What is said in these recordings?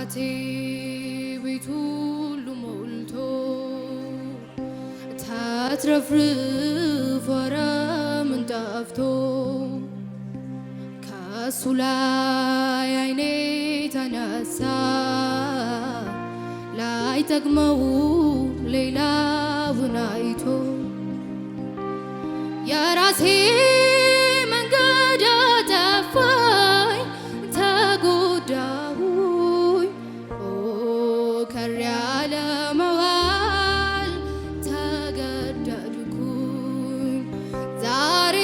አባቴ ቤቱ ሁሉ ሞልቶ ታትረፍርፎ አረምን ጠፍቶ ከሱ ላይ አይኔ ተነሳ ላይጠቅመው ሌላውን አይቶ የራሴ መንገድ አጠፋኝ ተጎዳሁኝ ከር ያለ መዋል ተገደድኩኝ ዛሬ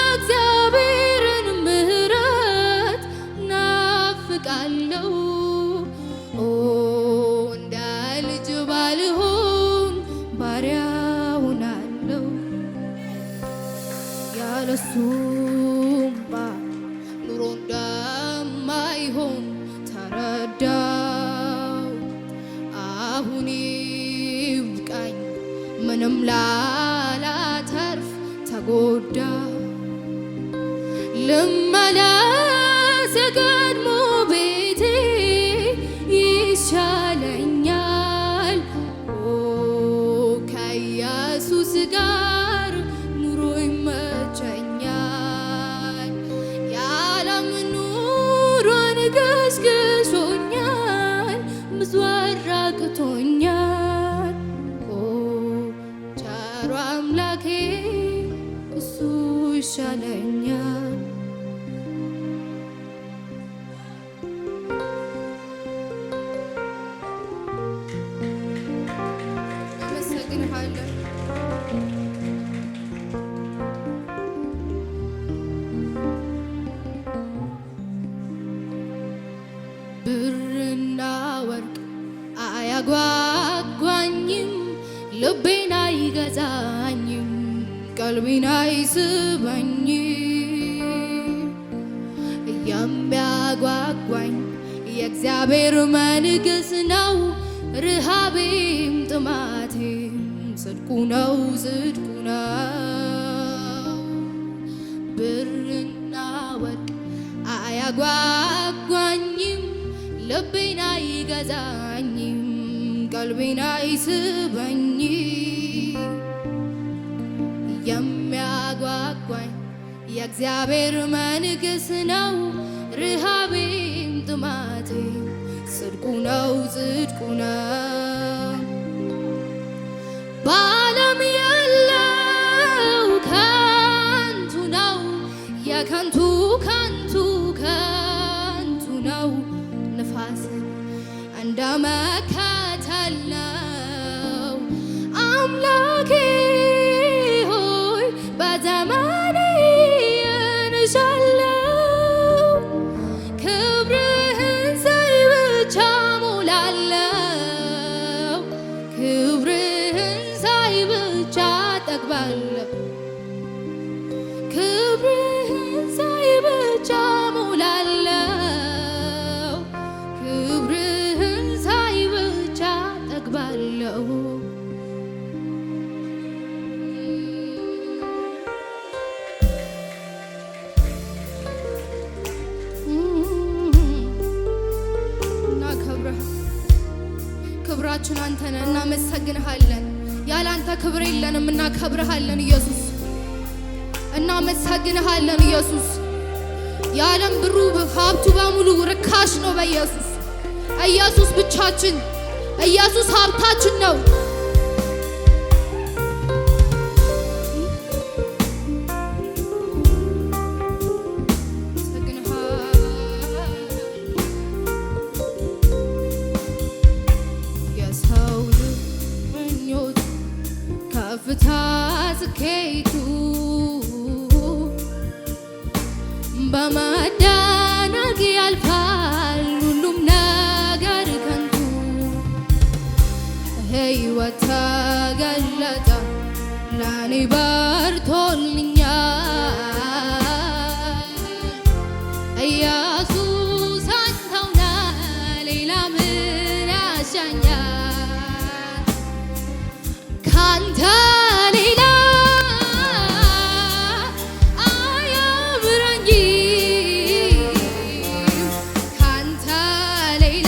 የእግዚአብሔርን ምሕረት ናፍቃለሁ እንደ ልጅ ባልሆን ባሪያ ሆናለሁ ያለሱማ ኑሮ እንደማይሆን ተረዳው አሁን ይብቃኝ ምንም ላላተርፍ ተጎዳ ልመለስ የቀድሞ ቤቴ ይሻለኛል ከኢየሱስ ጋር ኑሮ ይመቸኛል የዓለም ኑሮን ገስግሶኛል መዞር አቅቶኛል ቸሩ አምላኬ እሱ ይሻለኛል ብርና ወርቅ አያጓጓኝም ልቤን አይገዛኝም ቀልቤን አይስበኝም የሚያጓጓኝ የእግዚአብሔር መንግሥት ነው ረሃቤም ጥማቴም ጽድቁ ነው ጽድቁ ነው ብርና ወርቅ አያጓጓኝም ልቤን አይገዛኝም ቀልቤን አይስበኝም የሚያጓጓኝ የእግዚአብሔር መንግሥት ነው ረሃቤም ጥማቴም ጽድቁ ነው ጽድቁ ነው በዓለም ያለው ከንቱ ነው የከንቱ ከንቱ ከንቱ ነው ንፋስን እንደ መከተል ነው አምላኬ ሆይ በዘመኔ እንሻለው ክብርህን ሳይ ብቻ ሞላለው ክብርህን ሳይ ብቻ ጠግባለሁ ክብርህን ሳይ ብቻ ሞላለው ክብርህን ሳይ ብቻ ጠግባለሁ ክብራችን አንተ ነህ እናመሰግንሃለን ያለ አንተ ክብር የለንም እናከብርሃለን ኢየሱስ እናመሰግንሃለን ኢየሱስ የዓለም ብሩ ሀብቱ በሙሉ ርካሽ ነው በኢየሱስ ኢየሱስ ብቻችን ኢየሱስ ሀብታችን ነው የሰው ልጅ ምኞት ከፍታ ስኬቱ በመደነቅ ያልፋል ሁሉም ነገር ከንቱ ሕይወት ተገለጠ ለኔ በርቶልኛል ኢየሱስ አንተው ነህ ሌላ ምን ያሻኛል ካንተ ሌላ አያምረኝም ካንተ ሌላ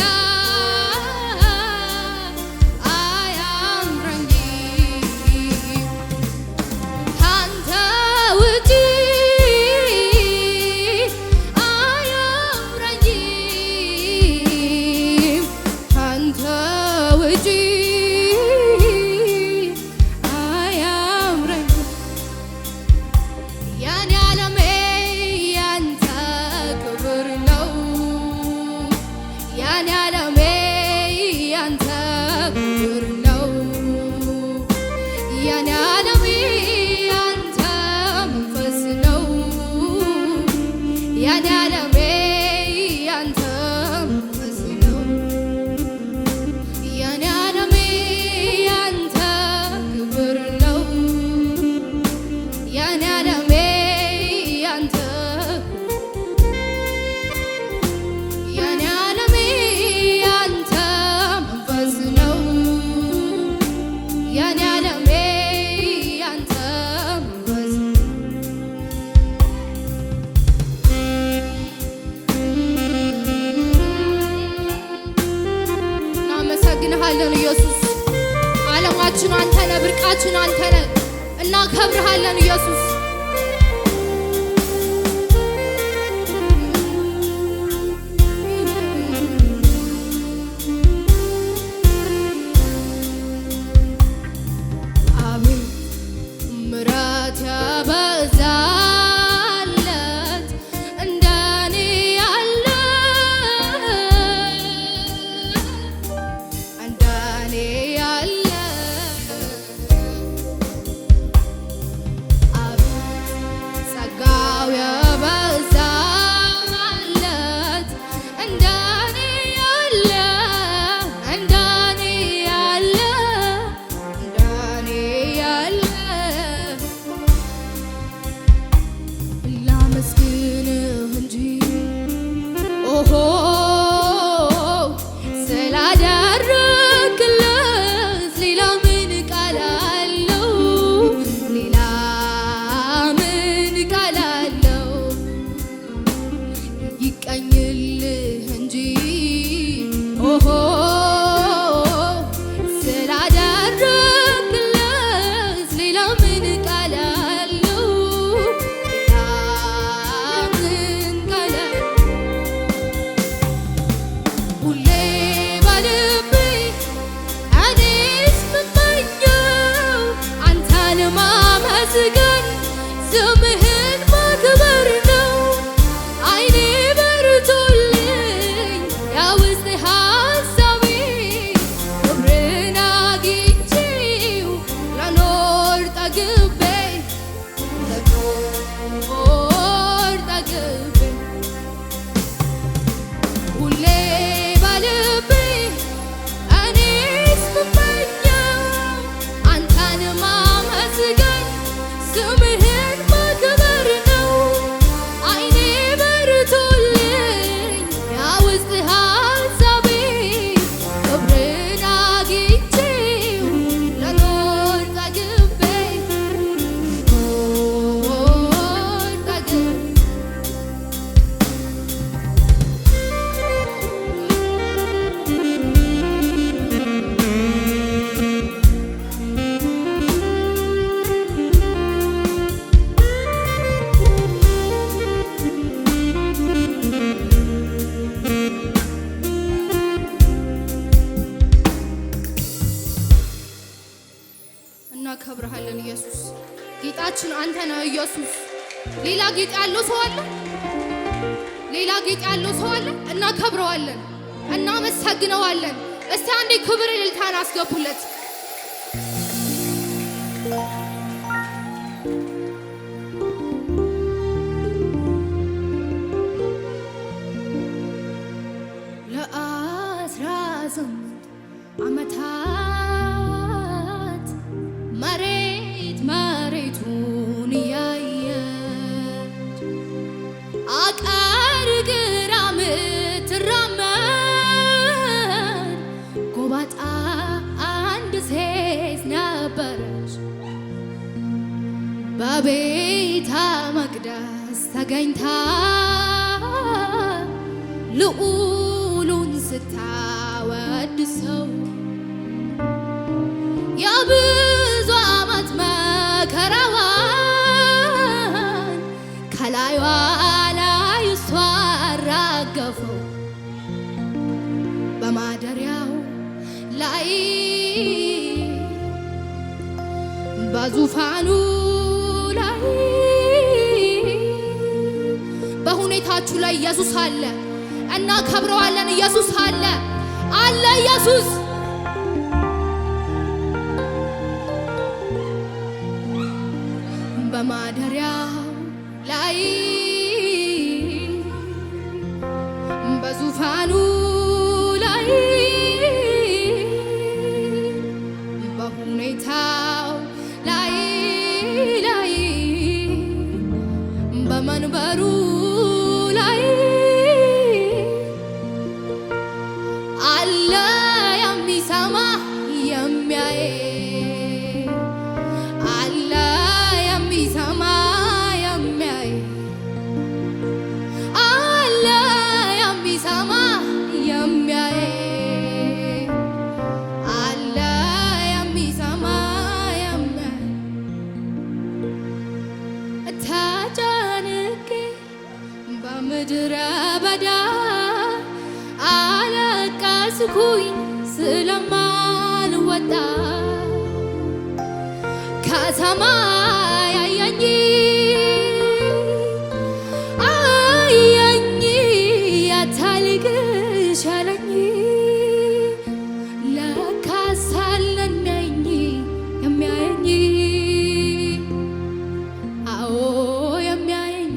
ያኔ ዓለሜ ያንተ መንፈስ ነው ያኔ ዓለሜ ያንተ ክብር ነው ያኔ ዓለሜ ያንተ ያኔ ዓለሜ ያንተ መንፈስ ነው ያኔ ዓለሜ ያንተ መንፈስ እናመሰግንሃለን ኢየሱስ ዓለማችን አንተ ነህ ብርቃችን አንተ ነህ እናከብርሃለን ኢየሱስ ምሕረት ያበዛለት እንደኔ ያለ እንደኔ ያለ ጸጋው የበዛለት እንደኔ ያለ እንደኔ ያለ እንደኔ ያለ ላመስግንህ እንጂ ኦሆ ስላደረግክለት ሌላ ምን ቃል አለው ሌላ ምን ቃል አለው ይቀኝልህ እንጂ ኦሆ ስላደረግክለት ሌላ ምን ቃል አለው ሌላ ምን ቃል አለው ሁሌ በልቤ እኔስ ምመኘው አንተን ማመስገን ስምህን ማክበር ነው አይኔ በርቶልኝ ያውስጥ ሀሳቤ ክብርን አግኝቼው ለኖር ጠግቤ ለኖር ጠግቤ ሁሌ በልቤ እኔስ ምመኘው አንተን ማመስገን ስምህን ማክበር ነው አይኔ በርቶልኝ ያውስጥ ሀሳቤ ክብርን አግኝቼው ለኖር ጠግቤ ኖር ጠግቤ እናከብርሃለን ኢየሱስ ጌጣችን አንተ ነህ ኢየሱስ ሌላ ጌጥ ያለው ሰው አለ ሌላ ጌጥ ያለው ሰው አለ እናከብረዋለን እናመሰግነዋለን እስቲ አንዴ ክብር እልልታን አስገቡለት ለ18 ዓመታት መሬት መሬቱን ያየች አቀር ግራ ምትራመድ ጎባጣ አንድ ሴት ነበረች በቤተ መቅደስ ተገኝታ ልዑሉን ስታወድሰው የብዙ ዓመት መከራዋን ከላይዋ ላይ እሷ አራገፈው በማደሪያው ላይ በዙፋኑ ላይ በሁኔታችሁ ላይ ኢየሱስ አለ እናከብረዋለን ኢየሱስ አለ ኢየሱስ በማደሪያው ላይ በምድረ በዳ አለቀስኩኝ ስለማልወጣ ከሰማይ አየኝ ያታልቅሽ አለኝ ለካስ አለኝ የሚያየኝ አዎ የሚያየኝ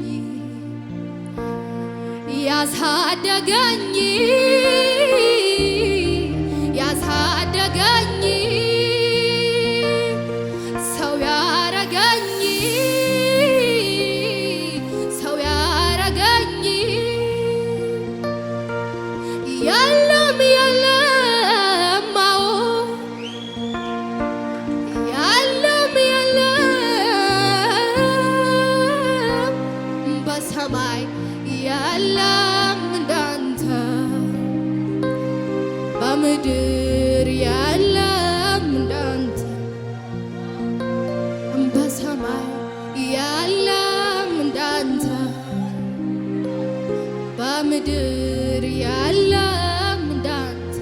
ያሳደገኝ በምድር ያለም እንዳንተ በሰማይ ያለም እንዳንተ በምድር ያለም እንዳንተ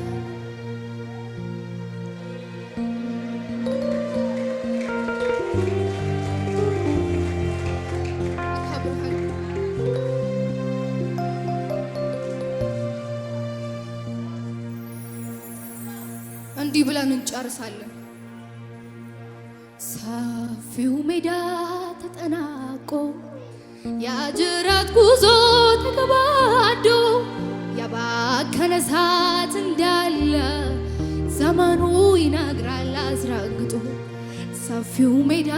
እንዲህ ብለን እንጨርሳለን። ሰፊው ሜዳ ተጠናቆ የጅረት ጉዞ ተገባዶ የባከነ ሰዓት እንዳለ ዘመኑ ይነግራል አስረግጦ። ሰፊው ሜዳ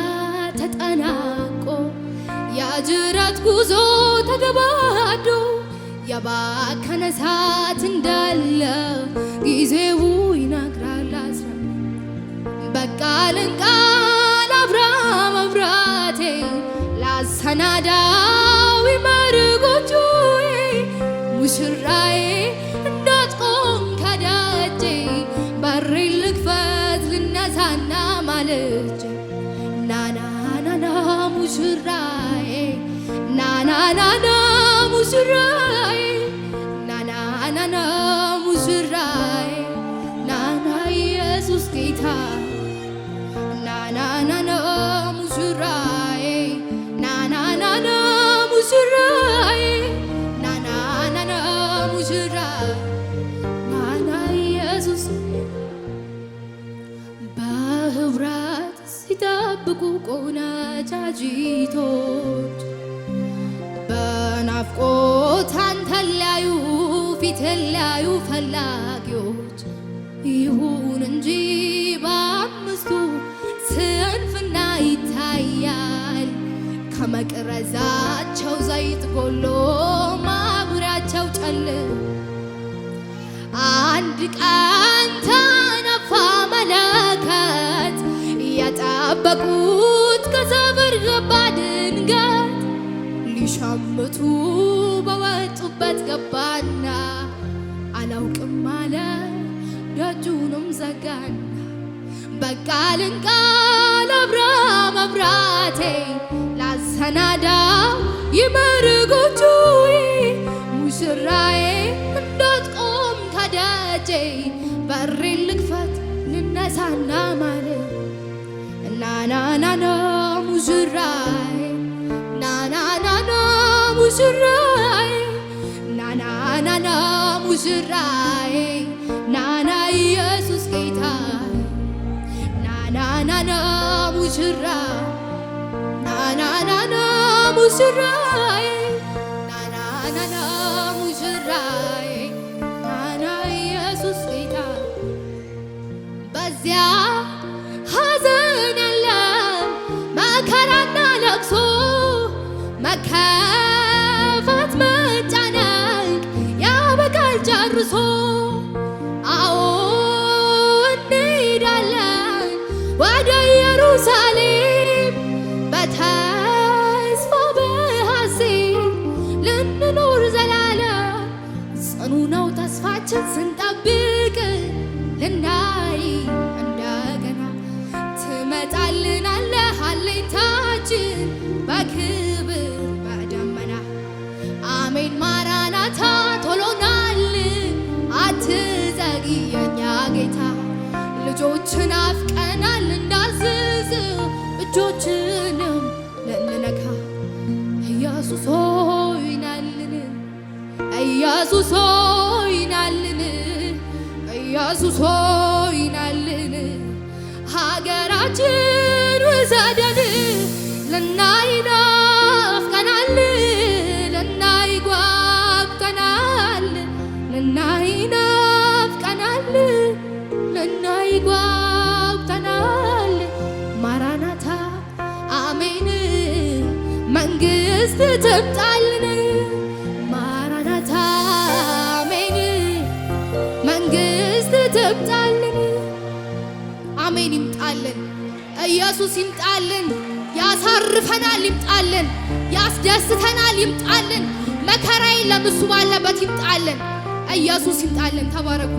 ተጠናቆ የጅረት ጉዞ ተገባዶ የባከነ ሰዓት እንዳለ ጊዜው ይነግራል አስረግጦ። በቃ ልንቃል አብራ መብራቴ ላሰናዳው መርጎቹዬ ሙሽራዬ እንዳትቆም ከደጄ በሬን ልክፈት ልነሳና ማልጄ ናናናና ሙሽራዬ ናናናና ሙሽራዬ ናናናና ሙሽራዬ ናና ኢየሱስ ጌታ ናናናና ሙሽራዬ ናናናና ሙሽራዬ ናናናና ሙሽራዬ ናና ኢየሱስ በህብረት ሲጠብቁ ቆነጃጅቶች በናፍቆት አንተን ሊያዩ ፊትህን ሊያዩ ፈላጊዎች ይሁን እንጂ በአምስቱ ስንፍና ይታያል። ከመቅረዛቸው ዘይት ጎሎ ማብሪያቸው ጨልሞ አንድ ቀን ተነፋ መለከት የጠበቁት ከሰፈር ገባ ድንገት ሊሸምቱ በወጡበት ገባና አላውቅም አለ ደጁንም ዘጋና። በቃ ልንቃል አብራ መብራቴ ላሰናዳው መርጎቹዬ ሙሽራዬ እንዳትቆም ከደጄ በሬን ልክፈት ልነሳና ማለት ናናናና ሙሽራዬ ናናናና ሙሽራዬ ናናናና ሙሽራዬ ናና ኢየሱስ ጌታ ናናናና ሙሽራ ናናናና ሙሽራዬ ናናናና ሙሽራዬ ናና ኢየሱስ ጌታ በዚያ ሐዘን ያለ መከራና ለቅሶ መከፋት መጨነቅ ያበቃል ጨርሶ። አዎ እንሄዳለን ወደ ኢየሩሳሌም በተስፋ በሐሴት ልንኖር ዘላለም። ጽኑ ነው ተስፋችን ስንጠብቅ ልናይ እንደገና ትመጣልናለህ አለኝታችን በክብር በደመና። አሜን አሜን ማራናታ ቶሎናልን አትዘግይ የኛ ጌታ ልጆችን አፍቀናል እንዳዝዝ እጆችንም ልንነካ ኢየሱስ ሆይ ናልን ኢየሱስ ሆይ ናልን ኢየሱስ ሆይ ናልን ሀገራችን ውሰደን ልናይ ናፍቀናል ልናይ ጓጉተናል ልናይ ናፍቀናል ልናይ ጓጉተናል ማራናታ አሜን መንግስት ትምጣልን ማራናታ አሜን መንግስት ትምጣልን አሜን ይምጣልን ኢየሱስ ይምጣልን ያሳርፈናል ይምጣልን ያስደስተናል ይምጣልን መከራዬ ለምሱ ባለበት ይምጣልን ኢየሱስ ይምጣልን ተባረኩ